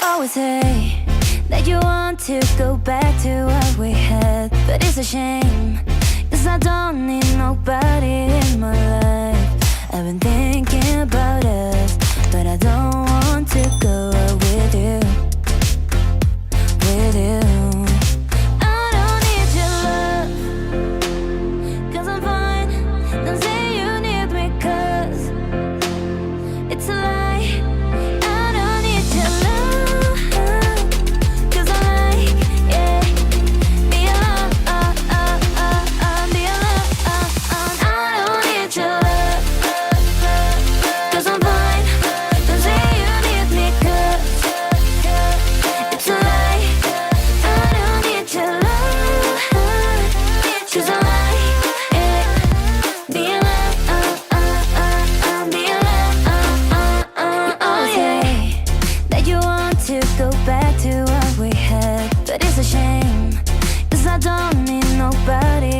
always say that you want to go back to what we had, but it's a shame, 'cause I don't need nobody in my life. I've been thinking about us, but I don't want to go out with you, with you. I don't need your love, 'cause I'm fine. Don't say you need me, 'cause it's a lie. I don't need your love, 'cause I like, yeah, be alone, be alone. I don't need your love, 'cause I'm fine. Don't say you need me, 'cause it's a lie. I don't need your love, 'cause I like, yeah, be alone, be alone. You always say that you want to go back to what we had, but it's a shame, 'cause I don't need nobody